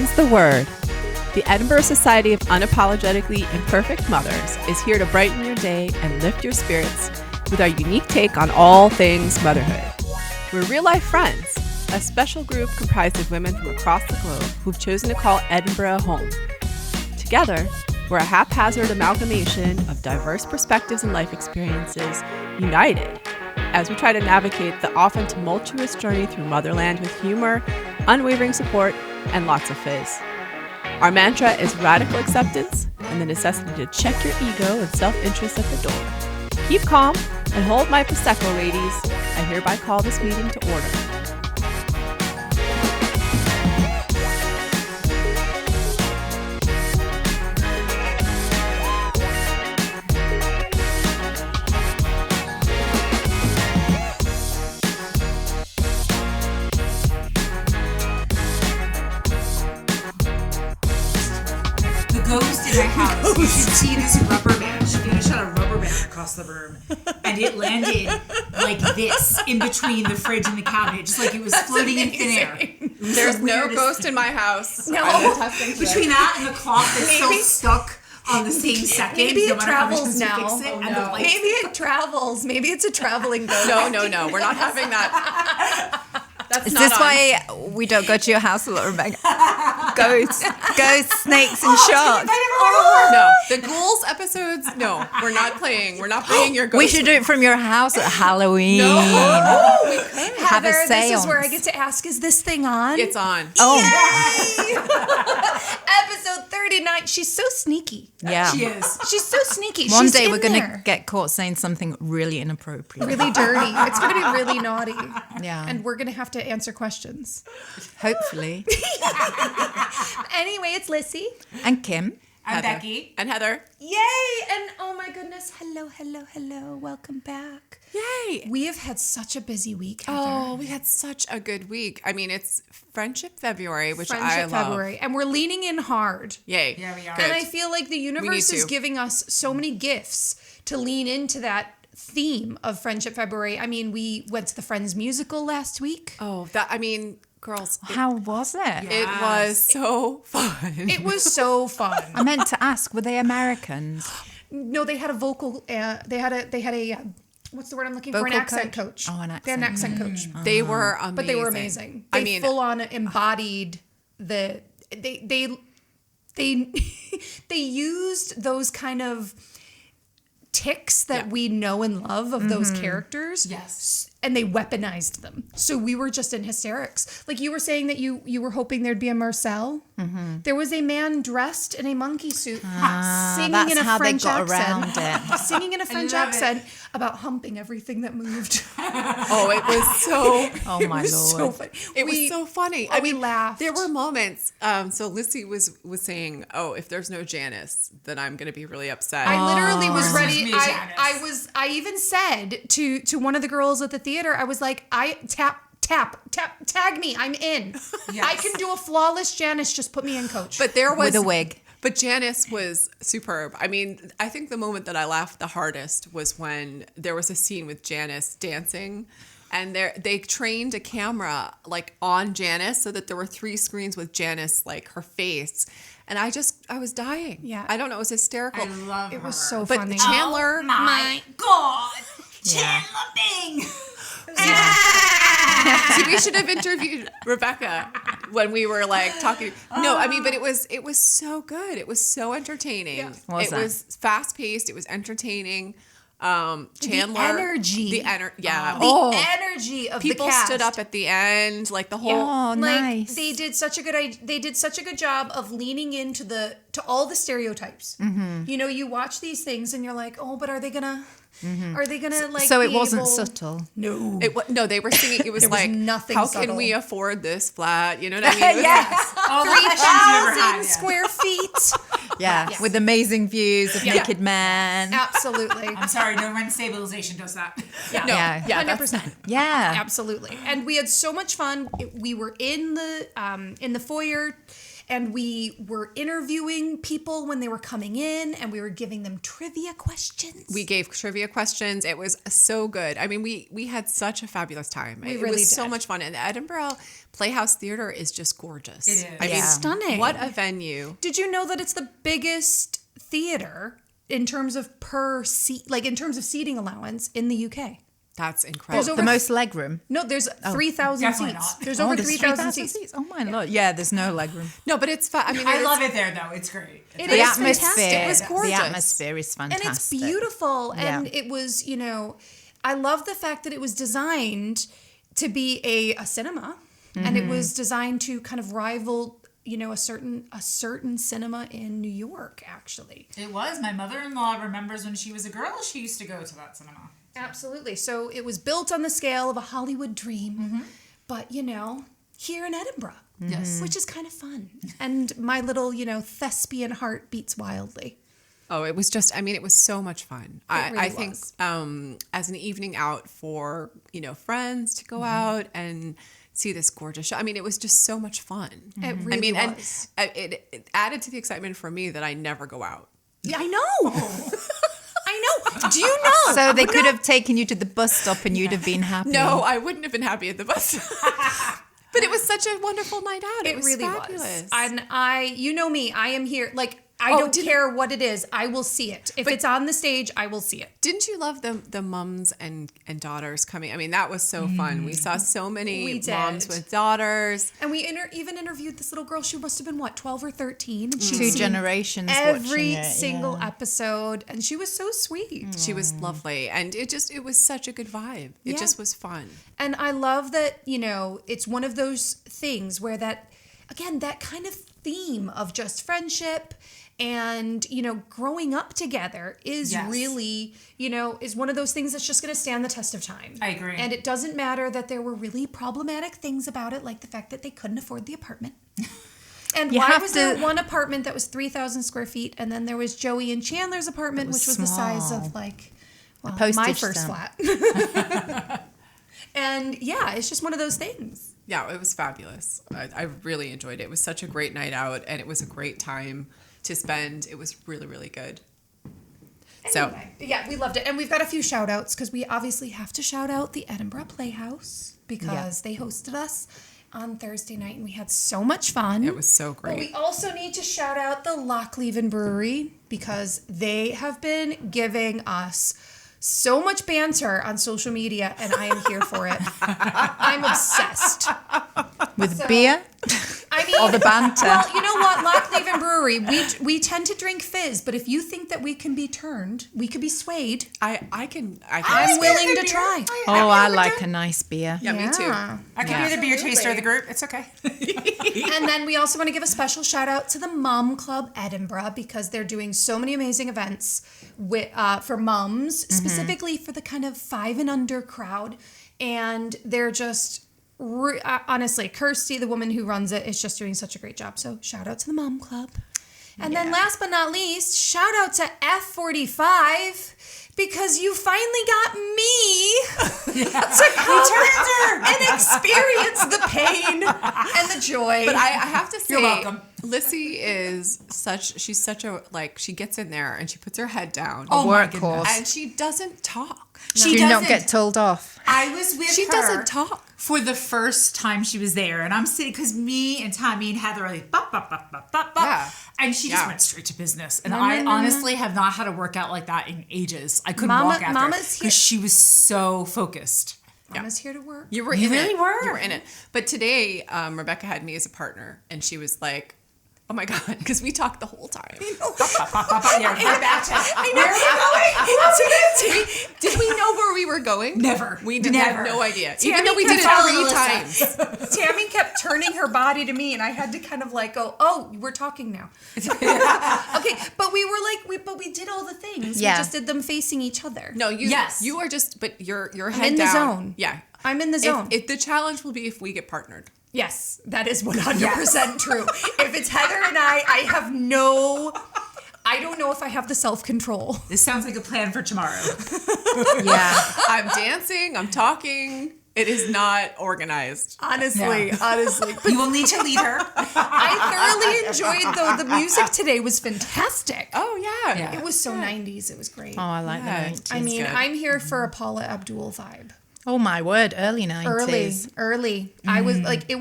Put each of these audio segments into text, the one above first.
Mum's the word. The Edinburgh Society of Unapologetically Imperfect Mothers is here to brighten your day and lift your spirits with our unique take on all things motherhood. We're real-life friends, a special group comprised of women from across the globe who've chosen to call Edinburgh home. Together, we're a haphazard amalgamation of diverse perspectives and life experiences united as we try to navigate the often tumultuous journey through motherland with humor, unwavering support, and lots of fizz. Our mantra is radical acceptance and the necessity to check your ego and self-interest at the door. Keep calm and hold my Prosecco, ladies. I hereby call this meeting to order. Ghost in my house. You should see this rubber band. She shot a rubber band across the room, and it landed like this in between the fridge and the cabinet, just like it was floating in thin air. There's no ghost in my house. No, between that and the clock that's still stuck on the same second. Maybe it no matter how much travels you now. fix it, and the lights. Maybe it travels. Maybe it's a traveling ghost. No. We're not having that. That's Is not this on. why we don't go to your house a lot, Rebecca? Ghosts, snakes, and sharks. No, the ghouls episodes. No, we're not playing. We're not bringing your ghost. We should do it from your house at Halloween. No, we could. Have a Heather, this seance. is where I get to ask, is this thing on? It's on. Oh, Episode 39. She's so sneaky. yeah. She is. She's so sneaky. One She's day in we're going to there. get caught saying something really inappropriate. Really dirty. It's going to be really naughty. Yeah. And we're going to have to answer questions. Hopefully. Anyway, it's Lissy. And Kim. I'm Heather. Becky. And Heather. Yay! And oh my goodness. Hello. Welcome back. Yay. We have had such a busy week, Heather. Oh, we had such a good week. I mean, it's Friendship February, which I Friendship love. February. And we're leaning in hard. Yay. Yeah, we are. Good. And I feel like the universe to. is giving us so many gifts to lean into that theme of Friendship February. I mean, we went to the Friends musical last week. Oh, girls, How was it? it was so fun. It was so fun. I meant to ask, were they Americans? No, they had a vocal. They had a. What's the word I'm looking for? An Vocal accent coach? coach. Oh, an They had an accent. accent coach. They were amazing. But they were amazing. They full on embodied the. They used those kind of tics that we know and love of those characters. Yes. And they weaponized them. So we were just in hysterics. Like you were saying that you were hoping there'd be a Marcel. There was a man dressed in a monkey suit singing that's in a how French they got accent. around it. Singing in a French love accent about humping everything that moved. Oh, it was so. Oh, my Lord. So funny. It was so funny. We laughed. There were moments. So Lissy was saying, "Oh, if there's no Janice, then I'm going to be really upset." I literally was Versus ready. me, Janice. I even said to one of the girls at the theater, I was like, tag me. I'm in. Yes. I can do a flawless Janice. Just put me in, coach. But there was With a wig. But Janice was superb. I mean, I think the moment that I laughed the hardest was when there was a scene with Janice dancing, and they trained a camera like on Janice so that there were 3 screens with Janice, like her face. And I was dying. Yeah. I don't know. It was hysterical. I love her. it was so But funny. Chandler, Oh my God. Chandler Bing. see, we should have interviewed Rebecca when we were like talking. No, I mean, but it was so good. It was so entertaining. Yeah. What was it that? was fast paced. It was entertaining. Chandler, energy. the the energy of people the cast. stood up at the end, like the whole. Oh, Like nice. they did such a good job of leaning into to all the stereotypes. You know, you watch these things and you're like, oh, but are they gonna like? So it be wasn't able- subtle. No. No, they were singing. It was There was like, nothing how subtle. can we afford this flat? You know what I mean? It was Yes. All the questions you ever had. 3,000 square feet. Yeah, Yes. with amazing views of Yeah. naked men. Absolutely. I'm sorry, no rent stabilization does that. Yeah. No, Yeah. yeah, 100%. Yeah. Absolutely. And we had so much fun. We were in the foyer, and we were interviewing people when they were coming in, and we were giving them trivia questions. We gave trivia questions. It was so good. I mean, we had such a fabulous time. It really was so did. much fun. And the Edinburgh Playhouse Theatre is just gorgeous. It is. I mean, Stunning. What a venue. Did you know that it's the biggest theater in terms of in terms of seating allowance in the UK? That's incredible. There's The most leg room. No, there's 3,000 definitely seats. not. There's over there's 3,000 seats. Oh my lord. Yeah, there's no leg room. No, but it's fun. I mean, I love it there, though. It's great. It The is atmosphere. fantastic. It was gorgeous. The atmosphere is And fantastic. it's beautiful. And Yeah. it was, I love the fact that it was designed to be a cinema. And it was designed to kind of rival, a certain cinema in New York, actually. It was. My mother-in-law remembers when she was a girl, she used to go to that cinema. Absolutely. So it was built on the scale of a Hollywood dream, but here in Edinburgh, Yes. which is kind of fun. And my little, thespian heart beats wildly. Oh, it was just, I mean, it was so much fun. really I think was. as an evening out for, friends to go out and see this gorgeous show. I mean, it was just so much fun. It really I mean, was. and it added to the excitement for me that I never go out. Yeah, I know. I know. Do you know? So they could have taken you to the bus stop and you'd have been happy. No, I wouldn't have been happy at the bus. But it was such a wonderful night out. It was really fabulous. was. And you know me, I am here. Like, I don't care what it is. I will see it. If it's on the stage, I will see it. Didn't you love the mums and daughters coming? I mean, that was so fun. We saw so many We did. moms with daughters. And we even interviewed this little girl. She must have been, 12 or 13? And she'd Two seen generations every watching it, single yeah. episode. And she was so sweet. She was lovely. And it was such a good vibe. It Yeah. just was fun. And I love that, it's one of those things where that kind of theme of just friendship and, growing up together is Yes. really, is one of those things that's just going to stand the test of time. I agree. And it doesn't matter that there were really problematic things about it, like the fact that they couldn't afford the apartment. And You why have was there to- one apartment that was 3,000 square feet, and then there was Joey and Chandler's apartment, was which was the size small. of my postage first stamp. flat. And yeah, it's just one of those things. Yeah, it was fabulous. I really enjoyed it. It was such a great night out, and it was a great time to spend. It was really, really good. So, Anyway, yeah, we loved it. And we've got a few shout outs because we obviously have to shout out the Edinburgh Playhouse because they hosted us on Thursday night and we had so much fun. it was so But we great. also need to shout out the Loch Leven Brewery because they have been giving us so much banter on social media and I am here for it. I'm obsessed. With beer? I mean, Or the banter. Well, you know what, Loch Leven Brewery, we tend to drink fizz, but if you think that we can be turned, we could be swayed. I can. I'm willing to try. Oh, I like a nice beer. Yeah, me too. I can be the beer taster of the group. It's okay. And then we also want to give a special shout out to the Mums Club Edinburgh because they're doing so many amazing events for mums, specifically for the kind of 5 and under crowd. And they're just, honestly, Kirsty, the woman who runs it, is just doing such a great job. So shout out to the Mum Club. And then last but not least, shout out to F45 because you finally got me to come and experience the pain and the joy. But I have to say, You're welcome. Lissy is she's such a, she gets in there and she puts her head down. Oh my Workhorse. And she doesn't talk. She Do you not doesn't. get told off? I was with She her doesn't talk. for the first time she was there, and I'm sitting because me and Tommy and Heather are like bop bop bop bop bop bop, Yeah. and she just Yeah. went straight to business. And I honestly have not had a workout like that in ages. I couldn't walk after Mama's here. because she was so focused. Mama's here to work. You were You in really it. were. You were in it. But today, Rebecca had me as a partner, and she was like, "Oh my god," because we talked the whole time. Bop, bop, bop, bop. Yeah, we're back to Did we know where we were going? Never. We did Never. Oh, have no idea. Tammy Even though we can did it follow 3 Alyssa. times. Tammy kept turning her body to me, and I had to kind of go, "Oh, we're talking now." Okay, but we did all the things. Yeah. We just did them facing each other. No, Yes. you are just, but your head in the down. zone. Yeah. I'm in the zone. If the challenge will be if we get partnered. Yes, that is 100% true. If it's Heather and I don't know if I have the self-control. This sounds like a plan for tomorrow. Yeah. I'm dancing, I'm talking. It is not organized. Honestly. You will need to lead her. I thoroughly enjoyed, though, the music today was fantastic. Oh, yeah. It was so 90s. It was great. Oh, I like Yeah. that. I mean, good. I'm here for a Paula Abdul vibe. Oh my word, early 90s. Early. I was like, it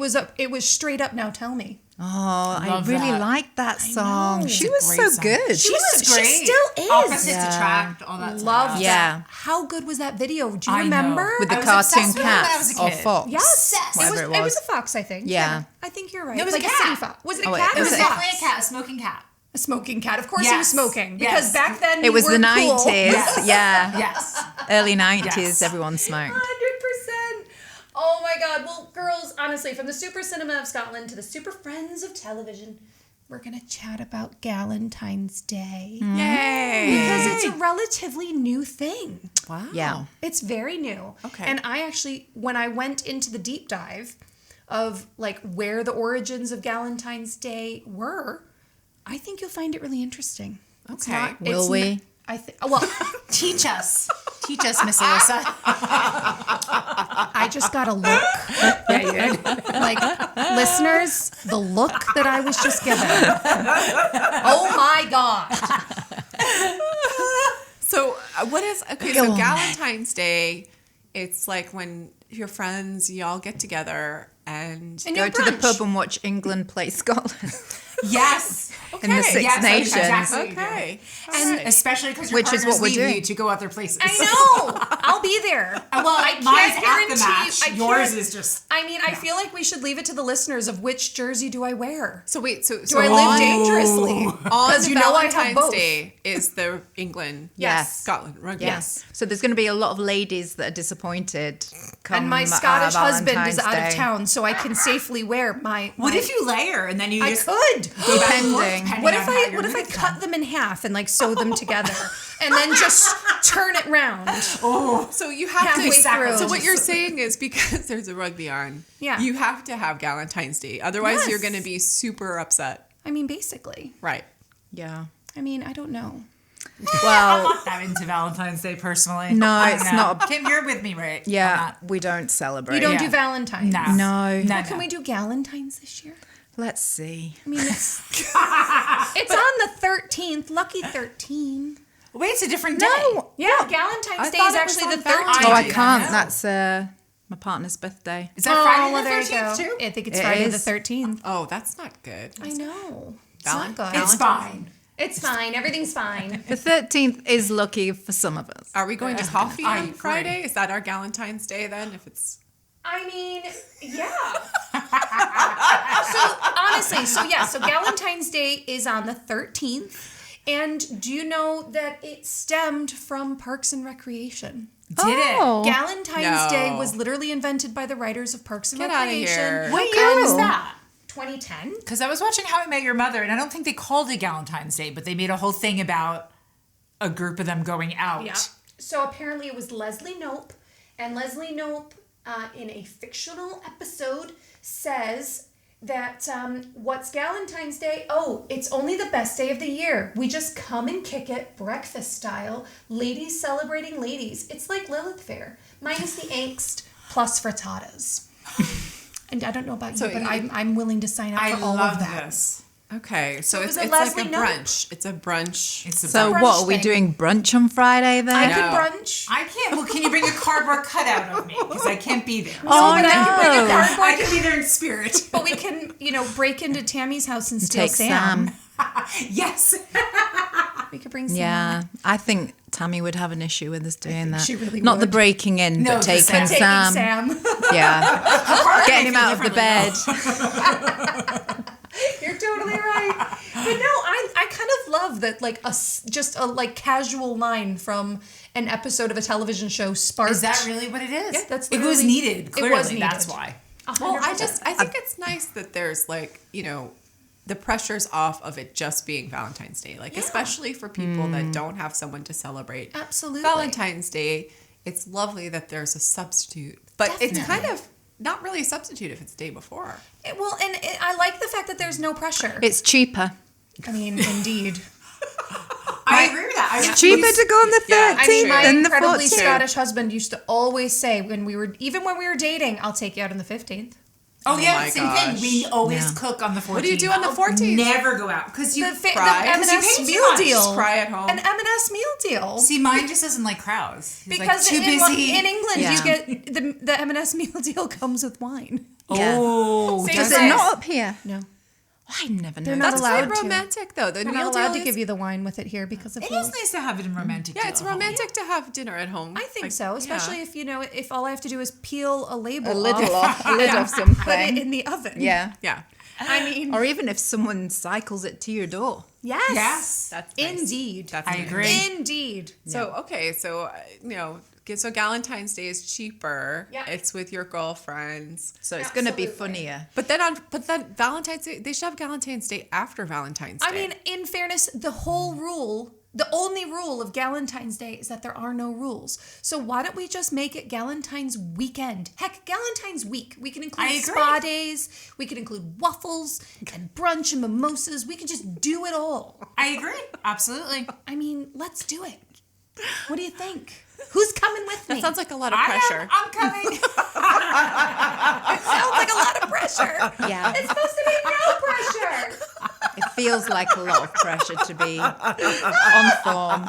was straight up Now Tell Me. Oh, I Love really that. liked that song. know. She It's a was great so song. good. She great. still is. Opposites Yeah. attract, all that stuff. Love Yeah. that. How good was that video? Do you I know. remember? With the I was cartoon obsessed with it when I cats was a or kid. fox. Yes. Whatever It was a fox, I think. Yeah. I think you're right. No, it was a like cat. city fox. Was it a Oh, wait, cat? It was Was it- definitely a cat, a smoking cat. A smoking cat. Of course he Yes. was smoking. Yes. Because back then It was the we were cool. 90s. Yes. Yeah. Yes. Early 90s, Yes. everyone smoked. 100%. Oh my God. Well, girls, honestly, from the Super Cinema of Scotland to the Super Friends of Television, we're going to chat about Galentine's Day. Yay. Because it's a relatively new thing. Wow. Yeah. It's very new. Okay. And I actually, when I went into the deep dive of like where the origins of Galentine's Day were, I think you'll find it really interesting. It's Okay. not- Will it's we? n- I think. Well, Teach us. Teach us, Miss Alyssa. I just got a look. Yeah, you did. Like, listeners, the look that I was just given. Oh my God. So what is okay? Go So on. Galentine's Day, it's like when your friends, y'all get together and And Go your to the brunch. pub and watch England play Scotland Yes. in the Six Yes, that's Nations. exactly what you do. okay, And and especially because your Which is partners what we're leave doing. you to go other places. I know. I'll be there. Well, I mine's can't at the guarantee- match. I Yours can't- is just. I mean, I feel like we should leave it to the listeners of which jersey do I wear. so wait, so Do I live dangerously? on Because you know I have Valentine's both. Day is the England, Yes. Scotland rugby. Yes. So there's going to be a lot of ladies that are disappointed. Come, And my Scottish husband is Valentine's out of Day. town, so I can safely wear my. What if you layer and then you I just could. go back and forth, Depending. depending What on if how I your what if I mood's cut on. them in half and like sew them together and then just turn it round? So you have Halfway to. through. So what you're saying is because there's a rugby on, Yeah. you have to have Galentine's Day. Otherwise, Yes. you're going to be super upset. I mean, basically. Right. Yeah. I mean, I don't know. Well, not that into Valentine's Day personally. No, I don't it's know. not. Kim, you're with me, right? on yeah, that? we don't celebrate. You don't Yeah. do Valentine's. No. No. No. Can we do Galentine's this year? Let's see. I mean, it's on the 13th. Lucky 13. Wait, it's a different day. No. Yeah, Galentine's I Day thought is it was actually on the 13th. Valentine's Oh, I Day. can't. know. That's my partner's birthday. Is that Friday well, the there you 13th go. too? I think it's It Friday is. the 13th. Oh, that's not good. I know. It's Valen- not good. It's fine. It's fine. Everything's fine. The 13th is lucky for some of us. Are we going to coffee I on agree. Friday? Is that our Galentine's Day then? If it's I mean, yeah. So honestly, so Galentine's Day is on the 13th. And do you know that it stemmed from Parks and Recreation? Did it? Galentine's No. Day was literally invented by the writers of Parks and Get outta Recreation. here. What year was Oh. that? 2010? Because I was watching How I Met Your Mother, and I don't think they called it Galentine's Day, but they made a whole thing about a group of them going out. Yeah. So apparently it was Leslie Knope, and Leslie Knope, in a fictional episode, says that what's Galentine's Day? Oh, it's only the best day of the year. We just come and kick it, breakfast style, ladies celebrating ladies. It's like Lilith Fair, minus the angst, plus frittatas. And I don't know about So you, but you- I'm willing to sign up I for all love of that. this. okay, so it it's was a like a Leslie Knope. brunch. It's a brunch. It's a So brunch. what, are we thing. doing brunch on Friday then? I No. could brunch. I can't. Well, can you bring a cardboard cutout of me? Because I can't be there. No, but I can bring a no. cardboard. I can be there in spirit. But we can, break into Tammy's house and steal Take Sam. Yes. We could bring Sam. Yeah, I think Tammy would have an issue with us doing that. she really Not the would. breaking in, No, but the taking Sam. Taking Sam. Sam. Yeah, getting him out of the bed. You're totally right. But no, I kind of love that, like, just a casual line from an episode of a television show sparked. Is that really what it is? Yeah, that's it was literally- needed. it Clearly, was needed. that's why. Well, 100%. I think it's nice that there's the pressure's off of it just being Valentine's Day. Like, especially for people that don't have someone to celebrate Absolutely. Valentine's Day. It's lovely that there's a substitute, but it's Definitely. kind of not really a substitute if it's the day before. I like the fact that there's no pressure. It's cheaper. I mean, indeed. I agree with that. It's cheaper to go on the 13th I mean, my than the incredibly 14th. Scottish husband used to always say when we were dating, I'll take you out on the 15th. Oh, yeah, my same gosh. thing. We always cook on the 14th. What do you do on the 14th? Never go out because you The cry. 'Cause you M&S pay too meal much. deal. Just cry at home. An M&S meal deal. See, mine just doesn't like crowds. He's Because like, too busy. in England, Yeah. you get the M&S meal deal comes with wine. Oh, Same does as Is it it? not up here? No, I never know. They're not That's allowed quite to. romantic, though. The they're meal not allowed deal to give is- you the wine with it here because of It rules. is nice to have it in romantic. Yeah, deal it's at home. romantic to have dinner at home. I think Like, so, especially yeah. if all I have to do is peel a label A lid off, off and something. put it in the oven. Yeah. Yeah. I mean, Or even if someone cycles it to your door. yes, Yes. That's nice. indeed. That's I nice. agree. Indeed. So, okay, so, so Galentine's Day is cheaper. Yeah. It's with your girlfriends. So it's going to be Absolutely. funnier. But then Valentine's Day, they should have Galentine's Day after Valentine's Day. I mean, in fairness, the only rule of Galentine's Day is that there are no rules. So why don't we just make it Galentine's weekend? Heck, Galentine's week. We can I include agree. spa days. We can include waffles and brunch and mimosas. We can just do it all. I agree. Absolutely. I mean, let's do it. What do you think? Who's coming with me? that sounds like a lot of pressure. I'm coming. Sounds like a lot of pressure. Yeah. It's supposed to be no pressure. It feels like a lot of pressure to be on form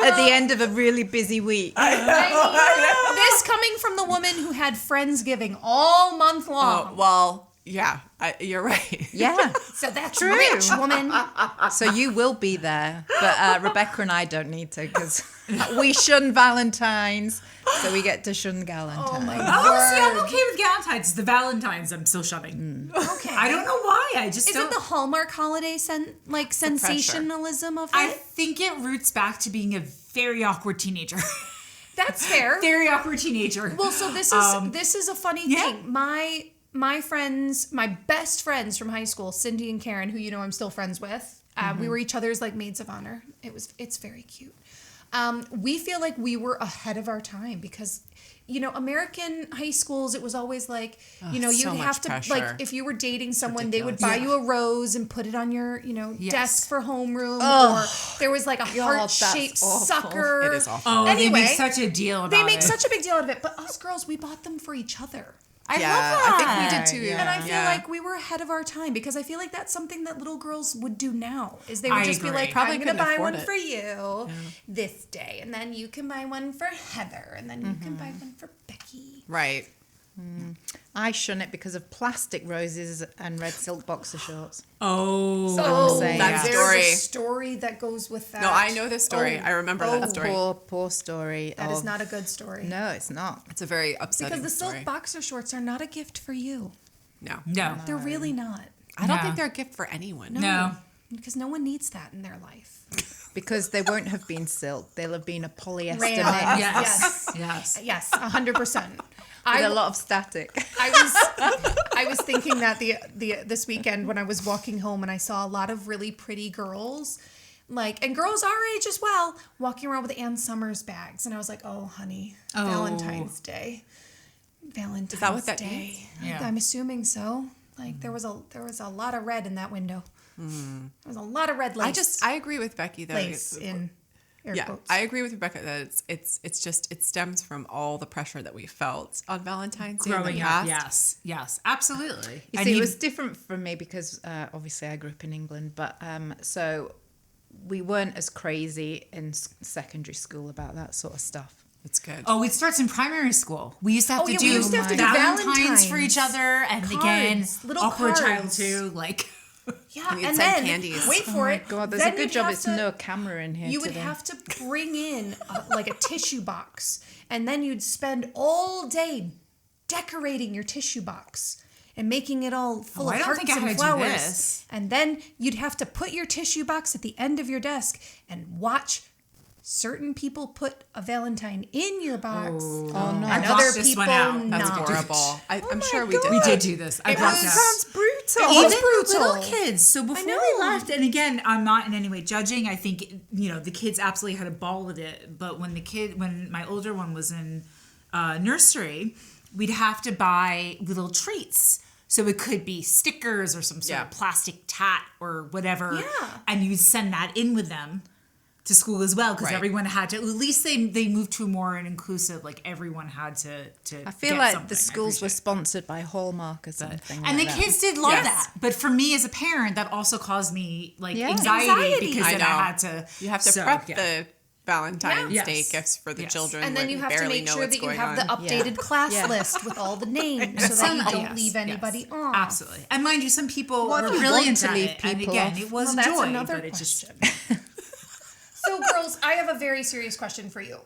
at the end of a really busy week. I mean, this coming from the woman who had Friendsgiving all month long. Oh, well, yeah, you're right. Yeah. So that's True. rich, woman. So you will be there, but Rebecca and I don't need to because we shun Valentine's, so we get to shun Galentine. Oh my Oh, see, I'm okay with Galentine's. The Valentines, I'm still shoving. Okay. I don't know why. I just Is don't. it the Hallmark holiday sensationalism of it? I think it roots back to being a very awkward teenager. That's fair. Very awkward teenager. Well, so this is a funny yeah. thing. My friends, my best friends from high school, Cindy and Karen, who I'm still friends with. We were each other's like maids of honor. It's very cute. We feel like we were ahead of our time because, American high schools, it was always like, you so have much to pressure. like if you were dating someone, they would buy you a rose and put it on your, Yes. desk for homeroom, or there was like a that's heart-shaped awful. sucker. It is awful. oh, they anyway, make such a deal about it. They make such a big deal out of it, but us girls, we bought them for each other. I Yeah, love that. I think we did too. Yeah. And I feel Yeah. like we were ahead of our time because I feel like that's something that little girls would do now. Is they would I just agree. be like, Probably I'm going to couldn't buy afford one it. for you this day, and then you can buy one for Heather, and then you can buy one for Becky. Right. I shun it because of plastic roses and red silk boxer shorts. Oh. So saying. That there's story. a story that goes with that. No, I know this story. I remember that story. Poor story. That is not a good story. No, it's not. It's a very upsetting Because the silk story. boxer shorts are not a gift for you. No. No. They're really not. I don't No. think they're a gift for anyone. No. Because no one needs that in their life. Because they won't have been silk. They'll have been a polyester Rayon. mix Yes. Yes. Yes, 100%. with a lot of static. I was thinking that this weekend when I was walking home and I saw a lot of really pretty girls, and girls our age as well, walking around with Ann Summers bags, and I was like, oh honey, Valentine's Day. Valentine's that what that Day. means? Yeah. I'm assuming so. Like there was a lot of red in that window. There was a lot of red lace. I agree with Becky though. lace in air Yeah, quotes. I agree with Rebecca that it stems from all the pressure that we felt on Valentine's Day in Growing the up. past. Yes. Yes. Absolutely. You see, it was different for me because obviously I grew up in England, but so we weren't as crazy in secondary school about that sort of stuff. It's good. Oh, it starts in primary school. We used to have Oh, to yeah, do we used to have to do Valentines for each Valentines. other, and again, Cards, little awkward child cards. too. Like, Yeah, We'd and send then candies. wait for it. God, there's then a good you'd job have it's to- no camera in here You would today. have to bring in a tissue box, and then you'd spend all day decorating your tissue box and making it all full Oh, of I don't hearts think I and had to do flowers. this. And then you'd have to put your tissue box at the end of your desk and watch certain people put a Valentine in your box. Oh no! And I other blocked this people one out. That's not. horrible. I'm my sure we God. did. we that. did do this. I blocked out. sounds brutal. was Even brutal. little kids. So before we know. left, and again, I'm not in any way judging. I think the kids absolutely had a ball with it. But when my older one was in nursery, we'd have to buy little treats So it could be stickers or some sort of plastic tat or whatever. Yeah. And you'd send that in with them to school as well, because everyone had to, at least they moved to a more inclusive, like everyone had to I feel get like something. the schools were sponsored by Hallmark or something. And like the that. kids did love that. But for me as a parent, that also caused me like Yeah. anxiety because I then know. I had to. You have to prep the Valentine's Yeah. Day Yes. gifts for the Yes. children. And then when you have to barely make know sure what's that you going have the on. updated class Yeah. list with all the names so that you don't leave anybody off. Absolutely. And mind you, some people Well, were if you brilliant want to at leave it. And people again, off. it was Well, a that's joy, another but it just. So, girls, I have a very serious question for you.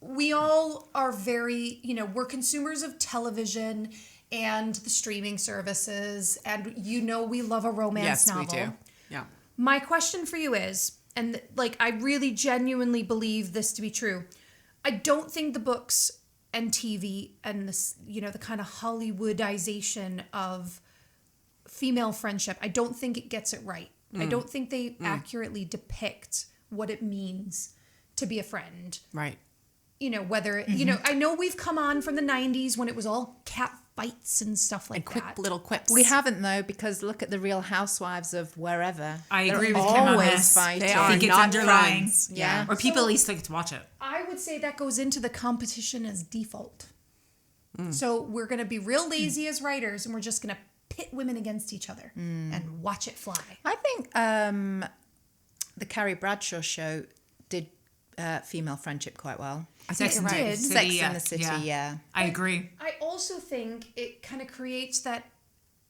We all are very, we're consumers of television and the streaming services, and we love a romance novel. Yes, we do. Yeah. My question for you is, and I really genuinely believe this to be true, I don't think the books and TV and this, the kind of Hollywoodization of female friendship, I don't think it gets it right. I don't think they accurately depict what it means to be a friend. Right. Whether, I know we've come on from the 90s when it was all cat fights and stuff like And quick that. little quips. We haven't though, because look at the Real Housewives of wherever. I They're agree with Kim on always this. fighting. They I are think it's not underlying. friends. Yeah. Or people at least like to watch it. I would say that goes into the competition as default. So we're going to be real lazy as writers, and we're just going to pit women against each other and watch it fly. I think the Carrie Bradshaw show did female friendship quite well. I think Sex it and did. the Sex City, in the City, yeah. I agree. I also think it kind of creates that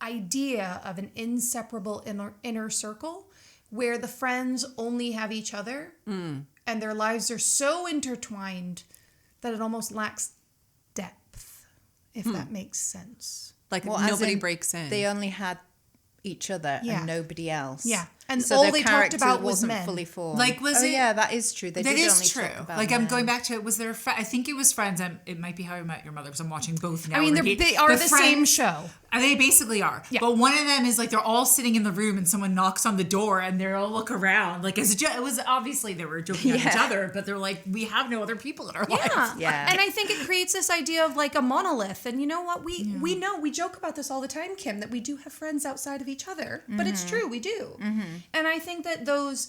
idea of an inseparable inner circle where the friends only have each other and their lives are so intertwined that it almost lacks depth, if that makes sense. Like Well, as nobody in, breaks in. They only had each other Yeah. and nobody else. Yeah. And so all their they talked character about was wasn't men. fully formed. Like, was oh, it- yeah, that is true. They That did is only true. talk about Like, I'm men. going back to, was there, I think it was Friends. It might be How I Met Your Mother, because I'm watching both now. I mean, on repeat. they are But the same show. They basically are. Yeah. But one of them is like they're all sitting in the room and someone knocks on the door and they all look around. Like, as it was obviously they were joking at each Yeah. other, but they're like, we have no other people in our Yeah. life. Yeah. And I think it creates this idea of like a monolith. And you know what? We know, we joke about this all the time, Kim, that we do have friends outside of each other. But it's true, we do. And I think that those,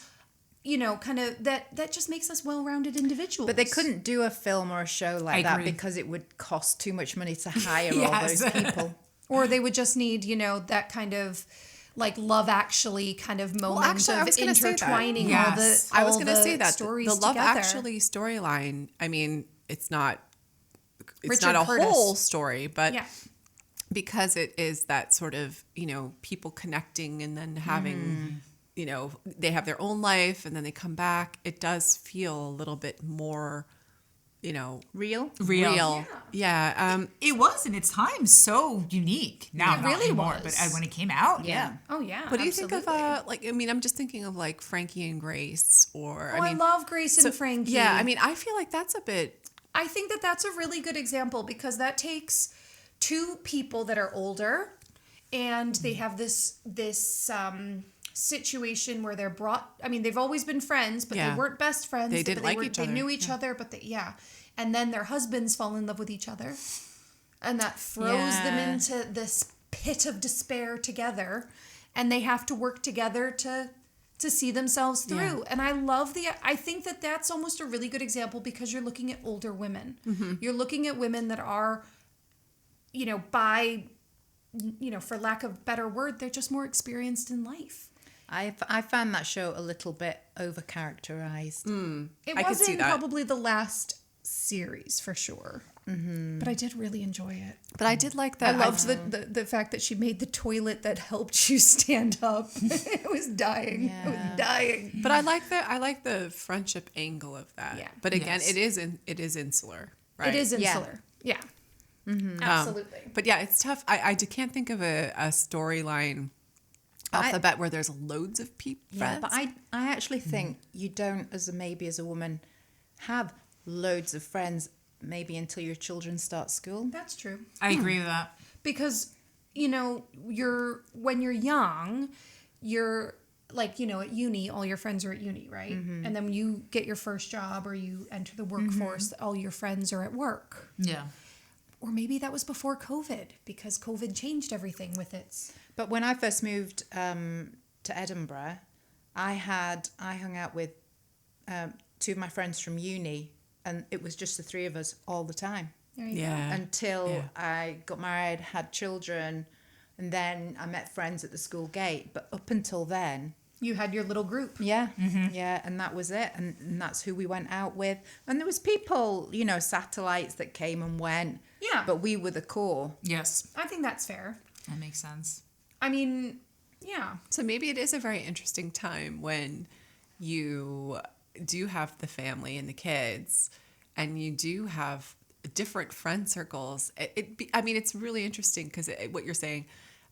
kind of, that just makes us well-rounded individuals. But they couldn't do a film or a show like I that agree. because it would cost too much money to hire all Yes. those people. Or they would just need, that kind of like Love Actually kind of moment actually, I of was gonna say that. intertwining Yes. all I was going going to to say that stories the Love together. Actually storyline. I mean, it's not Richard a Curtis. whole story, but Yeah. because it is that sort of people connecting and then having they have their own life and then they come back. It does feel a little bit more Real? Real. Yeah. It was in its time so unique. Now, It not really anymore, was. but when it came out, Yeah. Oh, yeah. What do you think of absolutely. I'm just thinking of like Frankie and Grace or I love Grace and Frankie. Yeah, I mean, I feel like that's a bit I think that that's a really good example because that takes two people that are older and they have this situation where they're brought, I mean, they've always been friends, but Yeah. they weren't best friends. They didn't like were, each They other. knew each other, but and then their husbands fall in love with each other. And that throws them Yeah. into this pit of despair together. And they have to work together to see themselves through. And I think that that's almost a really good example because you're looking at older women. You're looking at women that are, for lack of a better word, they're just more experienced in life. I found that show a little bit over-characterized. It I could see wasn't that. probably the last series for sure. But I did really enjoy it. But I did like I that. loved the fact that she made the toilet that helped you stand up. It was dying. Yeah. It was dying. But I like the friendship angle of that. Yeah. But again, Yes. it is insular, right? It is Yeah. insular. Yeah. Absolutely. But yeah, it's tough. I can't think of a storyline off the bat where there's loads of people. Yeah, but I actually think you don't, as a woman, have loads of friends maybe until your children start school. That's true. I agree with that. Because when you're young, you're like, at uni, all your friends are at uni, right? And then when you get your first job or you enter the workforce, all your friends are at work. Yeah. Or maybe that was before COVID, because COVID changed everything with its... But when I first moved to Edinburgh, I hung out with two of my friends from uni, and it was just the three of us all the time. There you go. Until I got married, had children, and then I met friends at the school gate. But up until then, You had your little group. yeah, and that was it, and that's who we went out with. And there was people, satellites that came and went. Yeah. But we were the core. Yes, I think that's fair. that makes sense. I mean, yeah. So maybe it is a very interesting time when you do have the family and the kids, and you do have different friend circles. It's really interesting because what you're saying,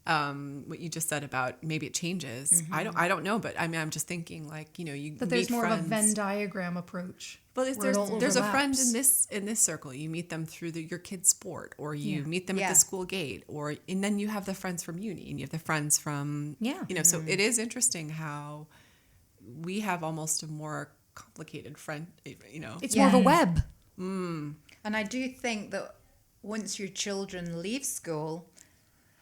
what you just said about maybe it changes. I don't know, but I'm just thinking But there's meet more friends. of a Venn diagram approach. Well, where it all there's a friend overlaps. in this circle. You meet them through your kid's sport, or you Yeah. meet them at Yeah. the school gate, and then you have the friends from uni, and you have the friends from So it is interesting how we have almost a more complicated friend. It's more of a web. And I do think that once your children leave school,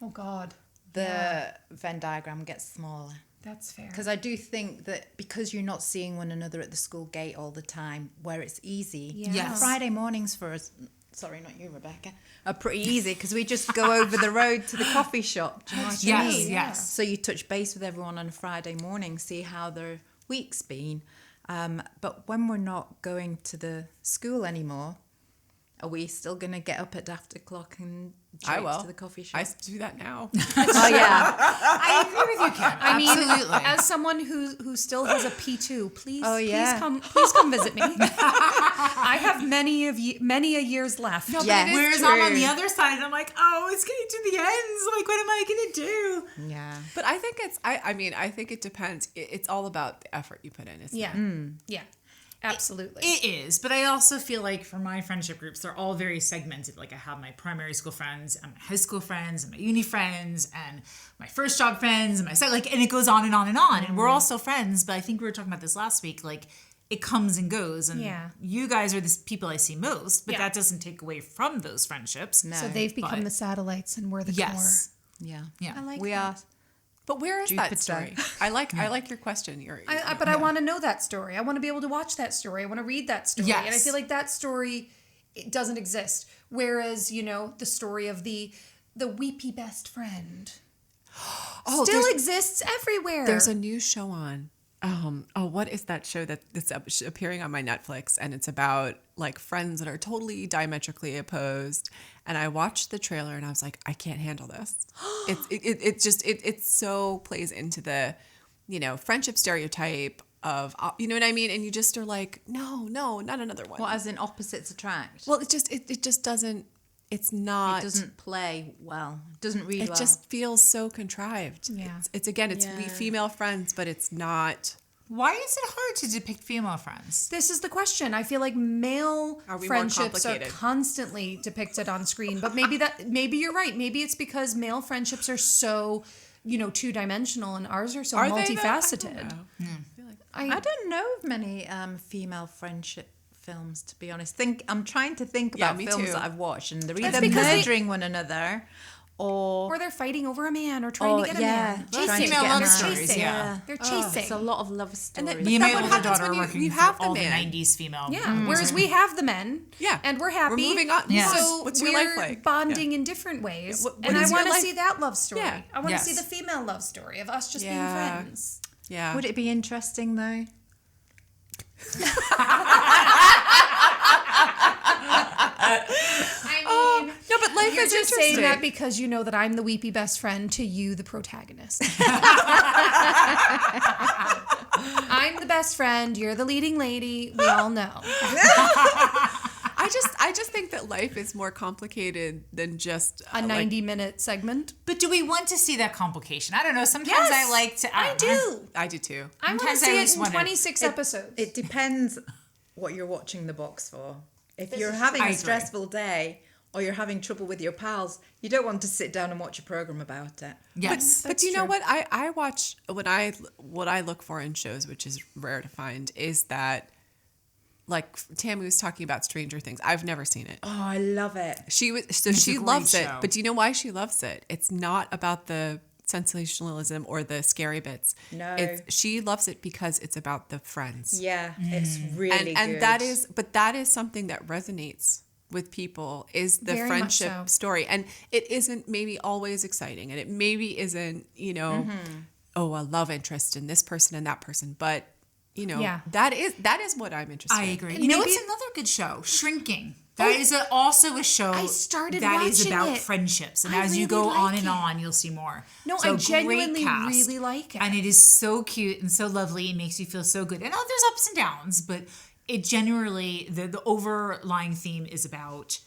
Oh, God. the Venn diagram gets smaller. That's fair. Because I do think that because you're not seeing one another at the school gate all the time, where it's easy. Yeah. Yes. Friday mornings for us, sorry, not you, Rebecca, are pretty easy because we just go over the road to the coffee shop. Do you know what I Yes, mean? yes. So you touch base with everyone on a Friday morning, see how their week's been. But when we're not going to the school anymore, are we still going to get up at after clock and I traipse will. to the coffee shop? I do that now. Oh, yeah. I agree with you, Karen. I mean, Absolutely. as someone who still has a P2, please, Oh, yeah. please come visit me. I have many a years left. No, but Yes. it is Whereas true. I'm on the other side, and I'm like, oh, it's getting to the ends. Like, what am I going to do? Yeah. But I think I think it depends. It's all about the effort you put in. Isn't Yeah, it? yeah, absolutely. It is, but I also feel like for my friendship groups, they're all very segmented. Like I have my primary school friends, and my high school friends, and my uni friends, and my first job friends, and and it goes on and on and on. And we're all still friends, but I think we were talking about this last week. Like it comes and goes, and Yeah. you guys are the people I see most, but Yeah. that doesn't take away from those friendships. No. So they've become but- the satellites, and we're the Yes, Yeah. yeah. core. I like We that. are. But where is Jupiter. that story? I like your question. But I want to know that story. I want to be able to watch that story. I want to read that story. And I Yes. feel like that story, it doesn't exist. Whereas, the story of the weepy best friend still exists everywhere. There's a new show on. What is that show that's appearing on my Netflix? And it's about like friends that are totally diametrically opposed. And I watched the trailer and I was like, I can't handle this. It so plays into the, friendship stereotype of, you know what I mean? And you just are like, no, not another one. Well, as in opposites attract. Well, it just doesn't. It's not. It doesn't play well. It doesn't read It well. just feels so contrived. Yeah. It's we female friends, but it's not. Why is it hard to depict female friends? This is the question. I feel like male Are we more friendships are complicated? constantly depicted on screen, but maybe you're right. Maybe it's because male friendships are so, two-dimensional, and ours are so Are they, though? multifaceted. I don't know of many female friendship films, to be honest. I'm trying to think Yeah, about me films too. that I've watched, and they're That's either because murdering one another or Or they're fighting over a man or trying to get a man. Those Chasing. female They're love They're stories, chasing. yeah. They're chasing. it's a lot of love stories. then- Me and my But what older happens daughter when are you working have for the all man? the 90s female. Yeah. Whereas we have the men. Yeah. And we're happy. We're moving on. Yeah. So What's your we're life like? bonding in different ways. What and I is your want to life- see that love story. Yeah. I want to Yes. see the female love story of us just being Yeah. friends. Yeah. Would it be interesting though? I mean, No, but life you're is just interesting. saying that because you know that I'm the weepy best friend to you, the protagonist. I'm the best friend. You're the leading lady. We all know. I just think that life is more complicated than just A 90-minute segment. But do we want to see that complication? I don't know. Sometimes Yes, I like to. I do. I do too. I want to Sometimes I see it always in wonder- 26 episodes. It depends what you're watching the box for. If you're having I a agree. stressful day or you're having trouble with your pals, you don't want to sit down and watch a program about it. Yes. But you know what? I watch what I look for in shows, which is rare to find, is that like Tammy was talking about Stranger Things. I've never seen it. Oh, I love it. She a loves great it. show. But do you know why she loves it? It's not about the sensationalism or the scary bits. No. She loves it because it's about the friends. Yeah, it's really And good. that is something that resonates with people, is the Very much friendship so. story. And it isn't maybe always exciting, and it maybe isn't, a love interest in this person and that person, but Yeah. that is what I'm interested I in. agree. And You know, maybe- it's another good show, Shrinking. That is also a show I started that is watching about it. friendships. And I as you really go on like and it. on, you'll see more. No, So I great genuinely cast. really like it. And it is so cute and so lovely and makes you feel so good. And there's ups and downs, but it generally, the underlying theme is about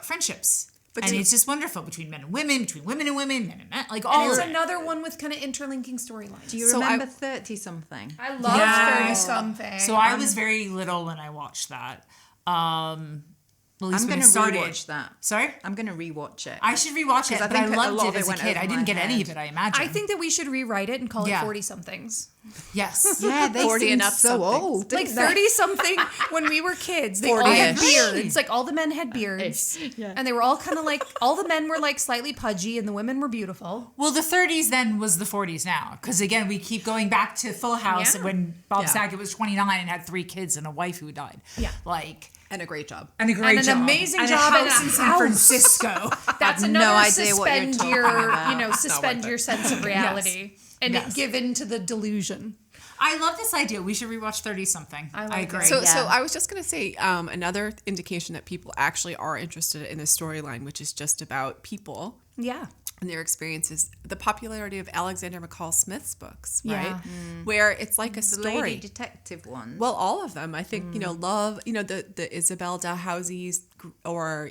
friendships. And it's just wonderful between men and women, between women and women, men and men, like all It's of it. another one with kind of interlinking storylines. Do you So remember 30-something? I love Yes. 30-something. So I was very little when I watched that. At least I'm when going it to started. rewatch that. Sorry? I'm going to rewatch it. I should rewatch it, 'Cause I but I think a loved lot it of it as a went kid. over I didn't my get any head. of it, I imagine. I think that we should rewrite it and call Yeah. it 40-somethings. Yes. Yeah, they 40 seem and up so somethings. old. Like didn't they? 30-something when we were kids. They all had 40-ish. beards. Like all the men had beards. And they were all kind of like, all the men were like slightly pudgy and the women were beautiful. Well, the 30s then was the 40s now. Because again, we keep going back to Full House Yeah. when Bob Yeah. Saget was 29 and had 3 kids and a wife who died. Yeah. Like, And a great job. and a great And an job. amazing and job a and house a in San house. Francisco. That's no another idea what you're suspend talking your, about. suspend your sense of reality and Yes. give in to the delusion. I love this idea. We should rewatch 30-something. I I like agree. it. So Yeah. I was just going to say another indication that people actually are interested in the storyline, which is just about people Yeah. and their experiences, the popularity of Alexander McCall Smith's books, Yeah. right? Where it's like a The story. lady detective one. Well, all of them. I think, love, the Isabel Dalhousie's, or,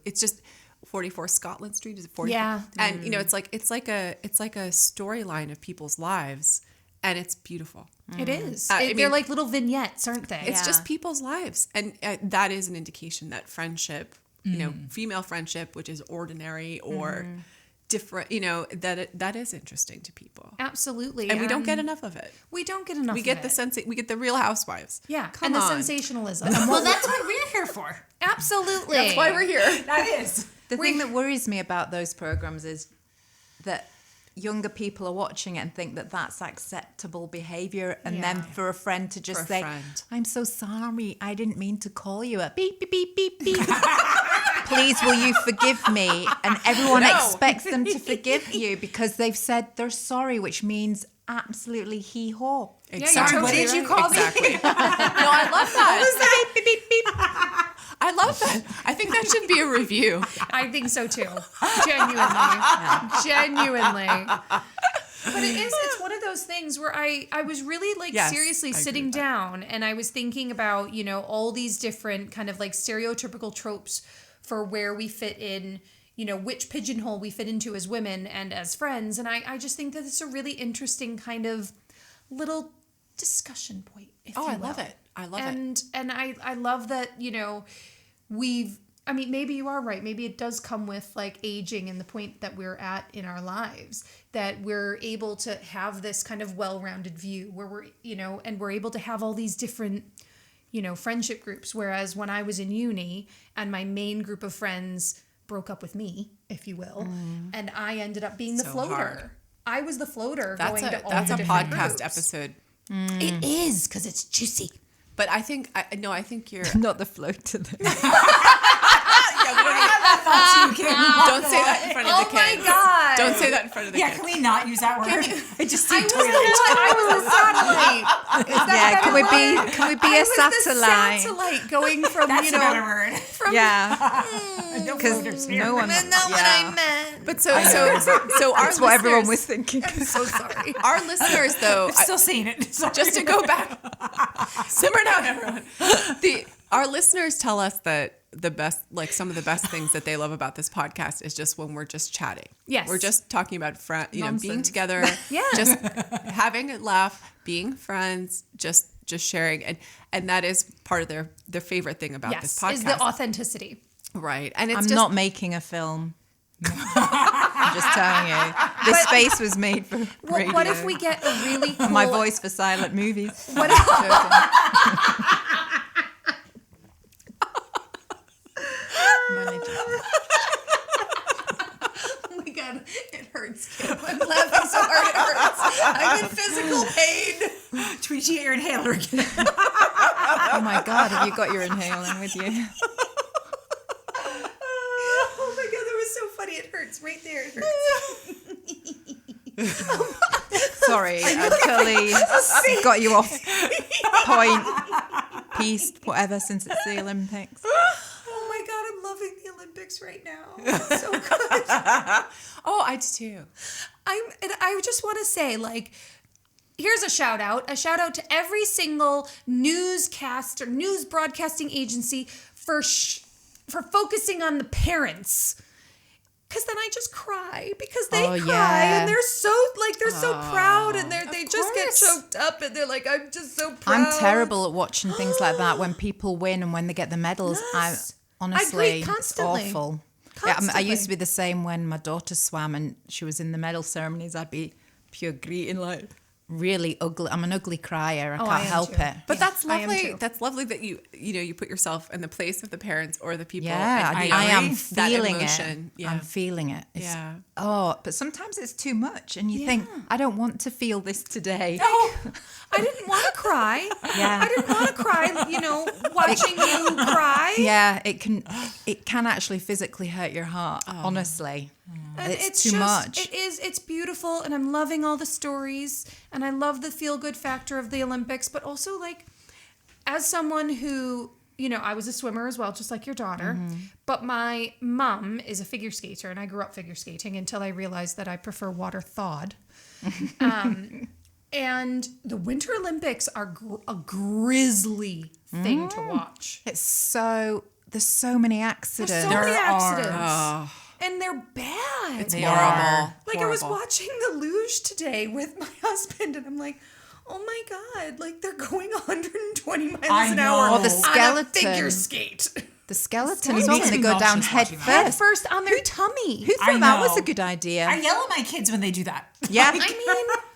it's just 44 Scotland Street, is it 44? Yeah. And, it's like a storyline of people's lives, and it's beautiful. It is. I They're mean- like little vignettes, aren't they? It's just people's lives. And that is an indication that friendship, female friendship, which is ordinary or different, that is interesting to people. Absolutely. And we don't get enough of it. We don't get enough We of get it. we get the Real Housewives. Yeah. Come and the on. sensationalism. well, that's what we're here for. Absolutely. That's why we're here. That is. The thing that worries me about those programs is that younger people are watching it and think that that's acceptable behavior, and then for a friend to just For a say, friend. "I'm so sorry, I didn't mean to call you a beep beep beep beep beep." Please, will you forgive me? And everyone expects them to forgive you because they've said they're sorry, which means absolutely hee-haw. you're Sorry, what totally did you right. call Exactly. me? No, I love that. Beep beep beep. I love that. I think that should be a review. I think so too. Genuinely. But it's one of those things where I was really like Yes, seriously I agree sitting with that. down and I was thinking about, all these different kind of like stereotypical tropes for where we fit in, which pigeonhole we fit into as women and as friends. And I just think that it's a really interesting kind of little discussion point. If Oh, you I will. love it. I love it. And I love that, maybe you are right. Maybe it does come with like aging and the point that we're at in our lives, that we're able to have this kind of well-rounded view where we're, and we're able to have all these different, friendship groups. Whereas when I was in uni and my main group of friends broke up with me, if you will, and I ended up being the So floater. hard. I was the floater going to all That's the a different podcast groups. episode. It is, because it's juicy. But I think you're. Not the floater. Don't say that in front of the Oh my kids. God. Don't say that in front of the Yeah, kids. can we not use that word? I just see I was toilet. a satellite. Is that Yeah, a can we better be word? a I was the satellite? satellite going from, That's a better word. Yeah, No because floaters here. no one. That's not what I meant. But so our That's what everyone listeners- was thinking. I'm so sorry. Our listeners, though, I'm still saying it. Sorry. just to go back, simmer down, everyone. Our listeners tell us that the best, like some of the best things that they love about this podcast is just when we're just chatting. Yes. We're just talking about being Nonsense. together, Yeah. just having a laugh, being friends, just sharing, and that is part of their favorite thing about this Yes, podcast, is the authenticity. right? And it's I'm just not making a film. I'm just telling you. This face was made for radio. What if we get a really cool... My voice for silent movies. What Oh my god, it hurts, Kim. I'm laughing so hard it hurts. I'm in physical pain. Tweety, your inhaler again. Oh my god, have you got your inhaling with you? Oh my god, that was so funny. It hurts right there. It hurts. Sorry, I totally got you off point, pieced, whatever, since it's the Olympics. Oh my god, I'm loving the Olympics right now. It's so good. Oh, I do too. I just want to say, like, here's a shout out to every single newscast or news broadcasting agency for focusing on the parents. Because then I just cry because they cry and they're so proud and they just get choked up and they're like, I'm just so proud. I'm terrible at watching things like that when people win and when they get the medals. Yes. Honestly, I constantly. it's awful. Constantly. Yeah, I used to be the same when my daughter swam and she was in the medal ceremonies. I'd be pure greeting, like really ugly. I'm an ugly crier. I can't help it. But that's I am lovely. too. That's lovely that you put yourself in the place of the parents or the people. Yeah, and I am that feeling emotion. it. Yeah. I'm feeling it. Yeah. Oh, but sometimes it's too much, and you think, I don't want to feel this today. I didn't want to cry. Yeah. I didn't want to cry, watching you cry. Yeah, it can actually physically hurt your heart. Honestly, And it's too much. It's beautiful, and I'm loving all the stories, and I love the feel-good factor of the Olympics, but also, like, as someone who, I was a swimmer as well, just like your daughter, but my mom is a figure skater, and I grew up figure skating until I realized that I prefer water thawed. And the Winter Olympics are a grisly thing to watch. There's so many accidents. There's so many accidents. Oh, And they're bad. it's horrible. Like, I was Horrible. watching the luge today with my husband, and I'm like, oh my god, like, they're going 120 miles I an know. hour Oh, the on a skeleton. figure skate. The skeletons It when makes they me go down nauseous head watching that. Head first. first on their tummy. Who I thought that was know. a good idea? I yell at my kids when they do that. Yeah. I mean,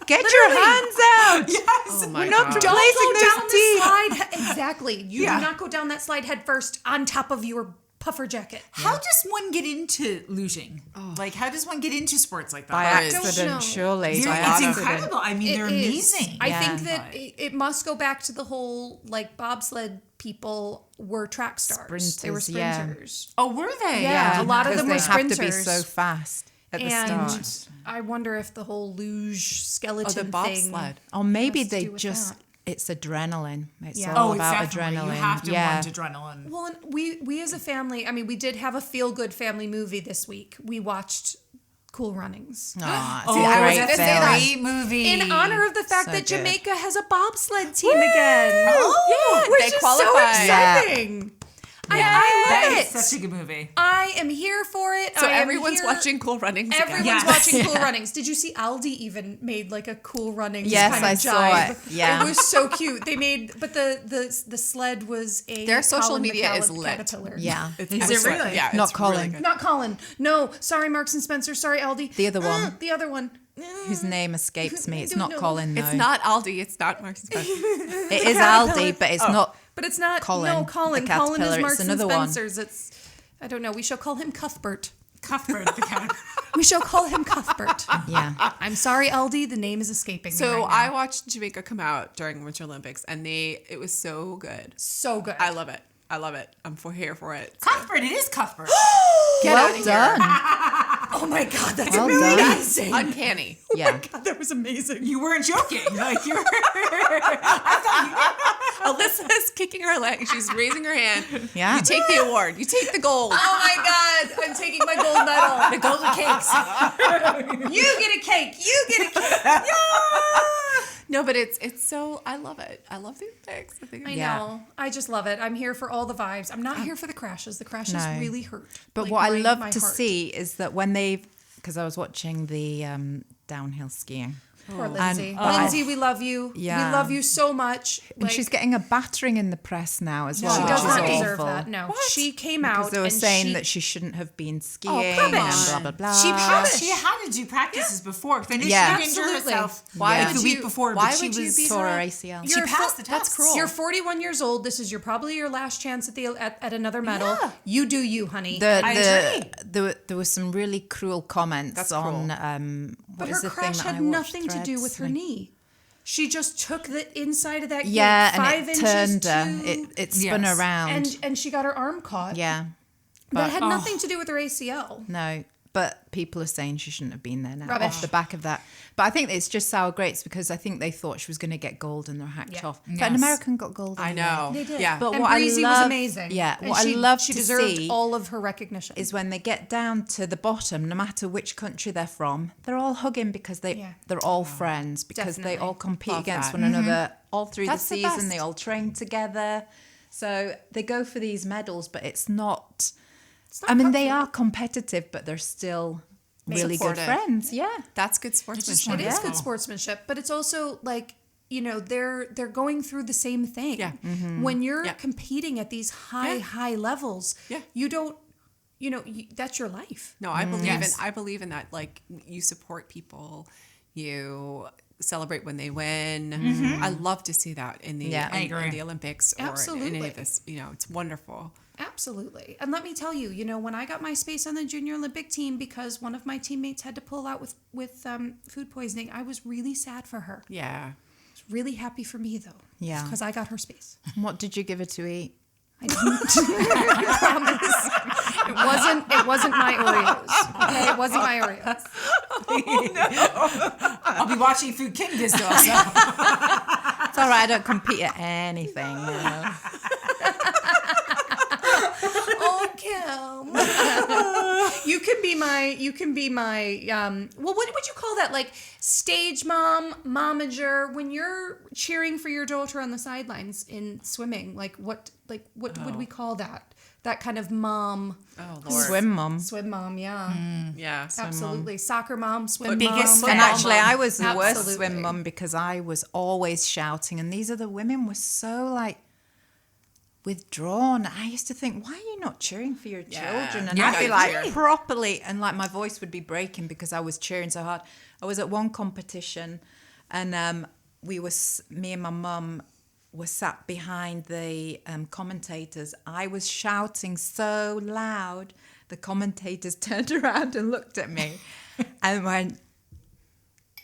Get your literally. hands out. Yes. Oh my We're not God. Don't replacing go down those the teeth. slide. Exactly. You Yeah. do not go down that slide head first on top of your puffer jacket. How does one get into luging? Like, how does one get into sports like that? By I don't know. accident, surely. It's By accident. incredible. I mean, they're It is. amazing. I Yeah. think that it must go back to the whole, like, bobsled people were track stars. They were Sprinters, yeah. sprinters. Oh, were they? Yeah, a lot of them were Because they have to be sprinters. so fast at the And start. I wonder if the whole luge skeleton the thing. bobsled. Or maybe has to they do with just, that. it's adrenaline. It's Yeah. all Oh, about it's definitely. adrenaline. You have to yeah. want adrenaline. Well, and we as a family, I mean, we did have a feel-good family movie this week. We watched Cool Runnings. Aw, it's Oh, a I was great going to say film. that. Great movie. In honor of the fact So that good. Jamaica has a bobsled team again. Oh, which they is so qualify. exciting. I That love is it. such a good movie. I am here for it. So I am everyone's here- watching Cool Runnings again. Everyone's Yes. watching Cool Runnings. Did you see Aldi even made like a Cool Runnings Yes, kind of I saw jibe? it. Yeah. It was so cute. They made, but the sled was a Their social Colin media is McCallum lit. caterpillar. Yeah. It's Is it excellent. really? Yeah, Not it's Colin. really good. Not Colin. No, sorry, Marks and Spencer. Sorry, Aldi. The other one. The other one. Whose name escapes me. It's Don't not know. Colin, though. It's not Aldi. It's not Marks and Spencer. It is caterpillar. Aldi, but it's not. But it's not. Colin, No, the Colin. Colin caterpillar. is It's Marks and another one. Spencer's. It's. I don't know. We shall call him Cuthbert. Cuthbert the caterpillar. We shall call him Cuthbert. Yeah. I'm sorry, Aldi. The name is escaping me So right I now. watched Jamaica come out during Winter Olympics, and it was so good. So good. I love it. I love it. I'm here for it. Cuthbert, it is Cuthbert. Get Well outta here. done. Oh my god, that's Well really done. amazing. Uncanny. Yeah. God, that was amazing. You weren't joking. Like, you were. Alyssa's kicking her leg. She's raising her hand. Yeah. You take the award. You take the gold. Oh my god, I'm taking my gold medal. The golden cakes. You get a cake. You get a cake. No, but it's so. I love it. I love the Olympics. I think. I Yeah. know. I just love it. I'm here for all the vibes. I'm not here for the crashes. The crashes No. really hurt. But Like, what I my love to heart. see is that when because I was watching the downhill skiing, Poor Lindsay. And- Lindsay, we love you. Yeah. We love you so much. And she's getting a battering in the press now as well. She which does is not awful. deserve that. No. She came Because out they were and saying that she shouldn't have been skiing come and on. blah, blah, blah. She She had to do practices before. 'Cause I knew Yeah. she injured Absolutely. herself Why like would the week you- before, why but she would you was be tore her so- ACL. She passed the test. That's cruel. You're 41 years old. This is probably your last chance at another medal. Yeah. You do you, honey. I agree. There were some really cruel comments That's on cruel. but what her is the crash thing that had I watched, nothing to do with her Threads? knee. She just took the inside of that gate Yeah, 5 and it inches turned her. to- It spun Yes. around. and she got her arm caught. Yeah. That had nothing to do with her ACL. No, but people are saying she shouldn't have been there now Rubbish. off the back of that. But I think it's just sour grapes because I think they thought she was going to get gold and they're hacked Yeah. off. But an Yes. American got gold. I anyway. know. They did. Yeah. But and what I Breezy love- was amazing. yeah, And what I she, love she to deserved see all of her recognition. is when they get down to the bottom, no matter which country they're from, they're all hugging because Yeah. they're all friends because Definitely. they all compete Love against that. one another all through That's the the season. best. They all train together. So they go for these medals, but it's not. I mean, they are competitive, but they're still really good Supportive. friends. Yeah. That's good sportsmanship. It is Yeah. good sportsmanship, but it's also like, you know, they're going through the same thing. Yeah. When you're Yeah. competing at these high levels, Yeah. you don't, you know, that's your life. No, I believe Yes. in. I believe in that. Like, you support people, you celebrate when they win. I love to see that in the Yeah. I in, agree. the Olympics or in Absolutely. any of this. You know, it's wonderful. Absolutely. And let me tell you, you know, when I got my space on the junior Olympic team because one of my teammates had to pull out with food poisoning, I was really sad for her. Yeah. Really happy for me though. Yeah. Because I got her space. What did you give her to eat? I didn't. I promise. It wasn't my Oreos. Okay, it wasn't my Oreos. I'll be watching Food Kingdoms though. So. It's all right. I don't compete at anything. You know? Oh, Kim. You can be my well, what would you call that? Like stage mom, momager, when you're cheering for your daughter on the sidelines in swimming, what would we call that? That kind of mom. Oh Lord. Swim mum. Swim mom, yeah. Yeah. Absolutely. Soccer mom, swim biggest mom. And Mum. actually, I was the worst Absolutely. swim mum because I was always shouting, and these other women were so like withdrawn. I used to think, why are you not cheering for your children? And Yeah, I'd be I like agree. properly, and like my voice would be breaking because I was cheering so hard. I was at one competition, and me and my mum were sat behind the commentators. I was shouting so loud, the commentators turned around and looked at me and went,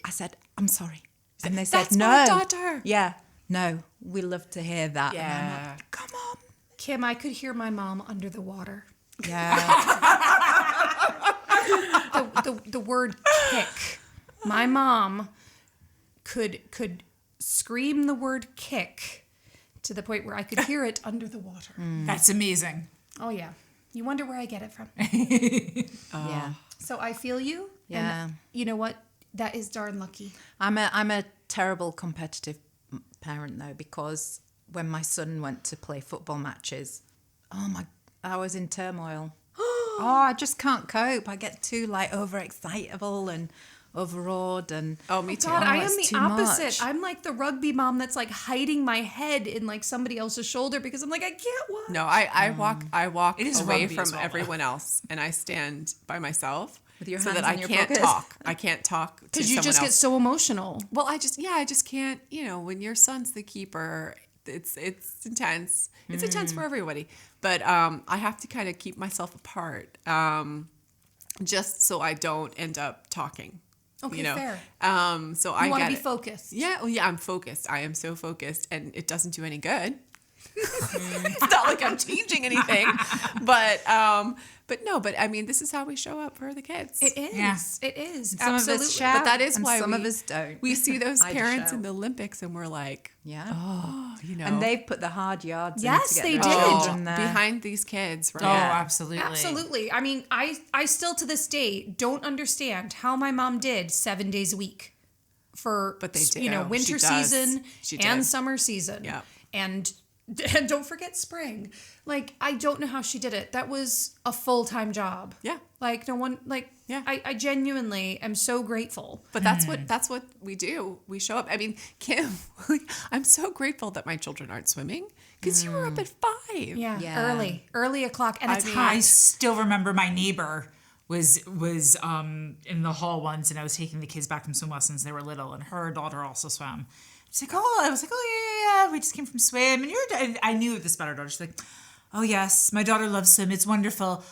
I said, I'm sorry. And they said, "That's no. my daughter." Yeah, no, we love to hear that. And I'm Yeah. like, come on. Kim, I could hear my mom under the water. Yeah. The word kick. My mom could scream the word kick to the point where I could hear it under the water. That's amazing. Oh yeah. You wonder where I get it from. Yeah. So I feel you. Yeah. And you know what? That is darn lucky. I'm a terrible competitive parent though, because when my son went to play football matches, I was in turmoil. I just can't cope. I get too like overexcitable and overawed and Oh, me too. God, I am it's the too opposite. much. I'm like the rugby mom that's like hiding my head in like somebody else's shoulder because I'm like, I can't watch. No, I walk It is away rugby from as well, though. everyone else, and I stand by myself With your so hands that I in your can't pockets. talk. I can't talk to Because you someone just else. get so emotional. Well, I just can't. You know, when your son's the keeper, it's intense. It's intense for everybody. But I have to kind of keep myself apart, just so I don't end up talking. Okay, you know? fair. So You I want to get be it. focused. Yeah, well, yeah, I'm focused. I am so focused, and it doesn't do any good. It's not like I'm changing anything, but no, but I mean, this is how we show up for the kids. It is. Yeah. It is. Some Absolutely. of us shout, But that is and why some we, of us don't. We see those I parents shout. in the Olympics, and we're like, Yeah. oh, you know, And they've put the hard yards Yes, in to they get their did. children there. behind these kids, right? Oh, Yeah. absolutely. Absolutely. I mean, I still to this day don't understand how my mom did 7 days a week for But they do. you know, She winter does. season She and did. summer season. Yeah. And don't forget spring. Like, I don't know how she did it. That was a full-time job. Yeah. Like no one, like Yeah. I genuinely am so grateful. But that's what we do. We show up. I mean, Kim, I'm so grateful that my children aren't swimming because you were up at 5. Yeah, early o'clock, and it's I hot. still remember my neighbor was in the hall once, and I was taking the kids back from swim lessons. They were little, and her daughter also swam. I was like, yeah, we just came from swim, and I knew this about her daughter. She's like, oh yes, my daughter loves swim. It's wonderful.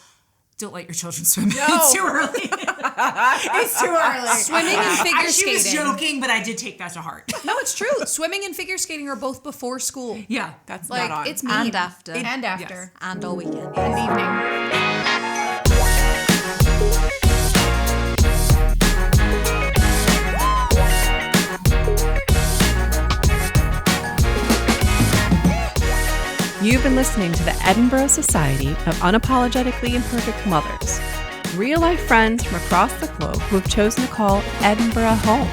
Don't let your children swim. No. It's too early. It's too early. Swimming and figure She was skating. joking, but I did take that to heart. No, it's true. Swimming and figure skating are both before school. Yeah. That's Like not on. it's mean. And after. And after. And all weekend. And evening. You've been listening to the Edinburgh Society of Unapologetically Imperfect Mothers, real-life friends from across the globe who have chosen to call Edinburgh home.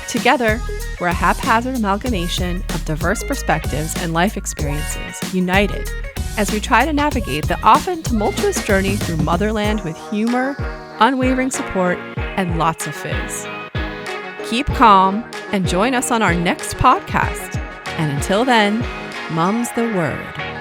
Together, we're a haphazard amalgamation of diverse perspectives and life experiences, united as we try to navigate the often tumultuous journey through motherland with humor, unwavering support, and lots of fizz. Keep calm and join us on our next podcast. And until then, Mum's the word.